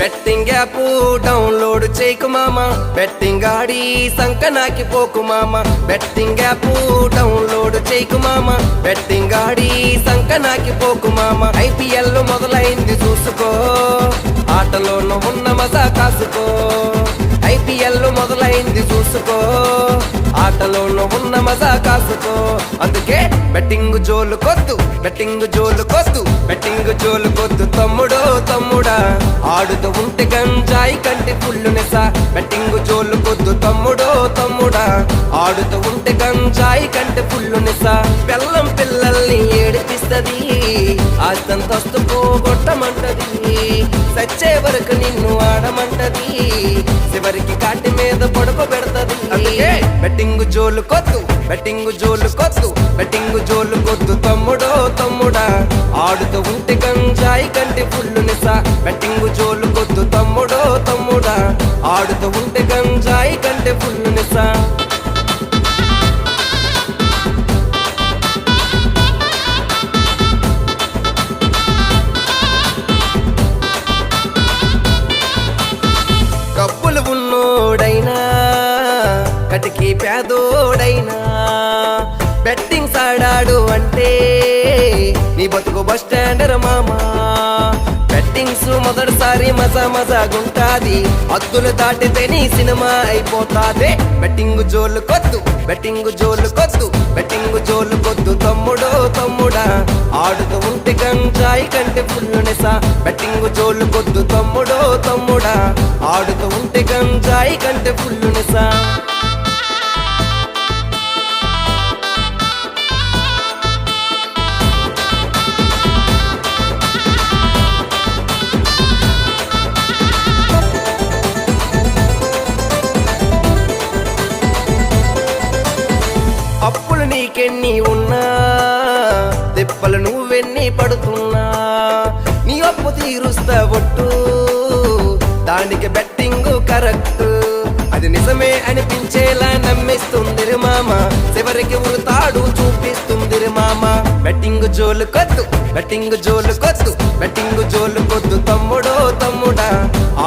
Betting app download చేయకు మామ, betting ఆడి సంకనాకి పోకు మామ. బెట్టింగ్ యాప్ డౌన్లోడ్ చేయకు మామ, బెట్టింగ్ ఆడి సంకనాకి పోకు మామ. IPL మొదలైంది చూసుకో, ఆటలోనూ ఉన్న మజా కాసుకో. IPL మొదలైంది చూసుకో, ఆటలోనూ ఉన్న మజా కాసుకో. అందుకే బెట్టింగ్ జోలు కొద్దు, బెట్టింగ్ జోలు కొద్దు, బెట్టింగ్ జోలు కొద్దు తమ్ముడో తమ్ముడా. ఆడుతూ ఉంటే గంజాయి కంటి ఫుల్లు నెసా. బెట్టింగ్ జోలు కొద్దు తమ్ముడో తమ్ముడా, ఆడుతూ ఉంటే గంజాయి కంటి ఫుల్లు నెసా. బెల్లం పిల్లల్ని ఏడిపిస్తది, ఆస్తంతస్తు పోగొట్టమంటది. సచ్చే వరకు నిన్ను ఆడమంటది, చివరికి కాటి మీద పడుకోబెడతది. అందుకే బెట్టింగ్ జోలు కొద్దు, బెట్టింగ్ జోలు కొద్దు, బెట్టింగ్ జోలు కొద్దు తమ్ముడో తమ్ముడా. ఆడుతూ ఉంటే గంజాయి కంటి ఫుల్లు నిసా. బెట్టింగ్ జోలు కొద్దు తమ్ముడో తమ్ముడా, ఆడుతూ ఉంటే గంజాయి కంటి ఫుల్లు నిసా. డబ్బులు ఉన్నోడైనా కటికి పేదోడైనా బెట్టింగ్ ఆడాడు అంటే నీ బతుకు బస్ స్టాండర్ మామా. బెట్టింగ్స్ మొదటిసారి మజా మజాగుంటాది, హద్దులు దాటితే నీ సినిమా అయిపోతాది. బెట్టింగ్ జోలు కొద్దు, బెట్టింగ్ జోలు కొద్దు, బెట్టింగ్ జోలు కొద్దు తమ్ముడో తమ్ముడా. ఆడుతూ ఉంటే గంజాయి కంటే ఫుల్లు నెసా. బెట్టింగ్ జోలు కొద్దు తమ్ముడో తమ్ముడా, ఆడుతూ ఉంటే గంజాయి కంటే ఫుల్లు నెసా. అప్పులు నీకెన్ని ఉన్నా, తిప్పలు నువ్వెన్ని పడుతున్నా, నీ అప్పు తీరుస్తా ఒట్టు, దానికి బెట్టింగ్ కరెక్ట్. అది నిజమే అనిపించేలా నమ్మిస్తుంది రే మామ, చివరికి ఉరుతాడు చూపిస్తుంది రే మామ. బెట్టింగ్ జోలు కొద్దు, బెట్టింగ్ జోలు కొద్దు, బెట్టింగ్ జోలు కొద్దు తమ్ముడో తమ్ముడా.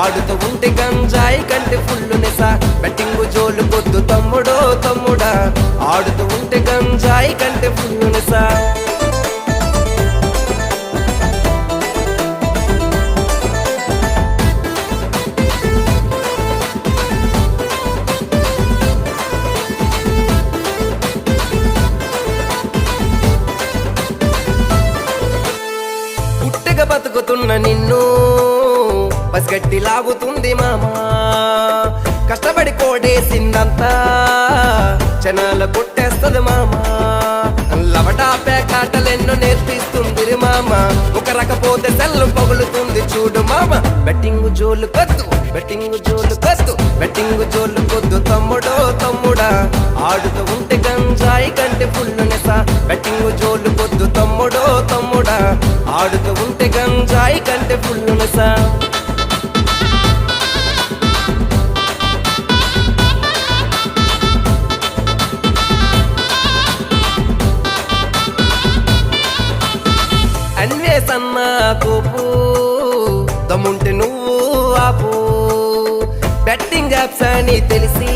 ఆడుతూ ఉంటే గంజాయి కంటే ఫుల్లు నెసా. బెట్టింగ్ జోలు కొద్దు తమ్ముడో తమ్ముడా, ఆడుతూ ఉంటే గంజాయి కంటే ఫుల్లు నెసా. పుట్టగా బతుకుతున్న నిన్ను పసిగట్టి లాగుతుంది మామా. కష్టపడి కోడేసిందంతా జనాల కొట్టేస్తుంది మామా. లవటా పేకాటలెన్నో నేర్పిస్తుంది రే మామ, ఒక రకపోతే సెల్లు పగులుతుంది చూడు మామ. బెట్టింగ్ జోలు కొద్దు, బెట్టింగ్ జోలు కొద్దు, బెట్టింగ్ జోలు కొద్దు తమ్ముడో తమ్ముడా. ఆడుతూ ఉంటే గంజాయి కంటే ఫుల్లు నెసా. బెట్టింగ్ జోలు కొద్దు తమ్ముడో తమ్ముడా, ఆడుతూ ఉంటే గంజాయి కంటే ఫుల్లు నెసా. అన్వేషన్నా కోపు, దమ్ముంటే నువ్వు ఆపు. బెట్టింగ్ యాప్స్ అని తెలిసి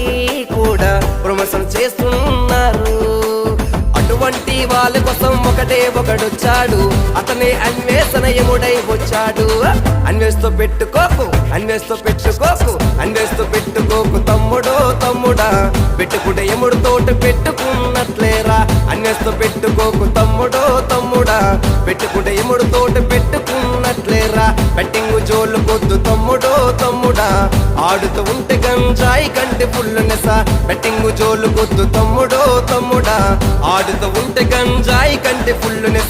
కూడా ప్రమోషన్ చేస్తున్నారు. అటువంటి వాళ్ళ కోసం ఒకటే ఒకడొచ్చాడు, అతనే అన్వేషణ యముడై వచ్చాడు. అన్వేషతో పెట్టుకోకు, అన్వేషతో పెట్టుకోకు, అన్వేషతో పెట్టుకోకు తమ్ముడో తమ్ముడా. పెట్టుకుంటే యముడితోటి పెట్టుకున్నట్లేరా. అన్వేషతో పెట్టుకోకు తమ్ముడో తమ్ముడా, పెట్టుకుంటే యముడితోటి పెట్టుకున్నట్లేరా. బెట్టింగ్ జోలు కొద్దు తమ్ముడో తమ్ముడా, ఆడుతూ ఉంటే గంజాయి కంటే ఫుల్లు నెసా. బెట్టింగ్ జోలు కొద్దు తమ్ముడో తమ్ముడా, ఆడుతూ ఉంటే గంజాయి కంటే ఫుల్లు నెసా.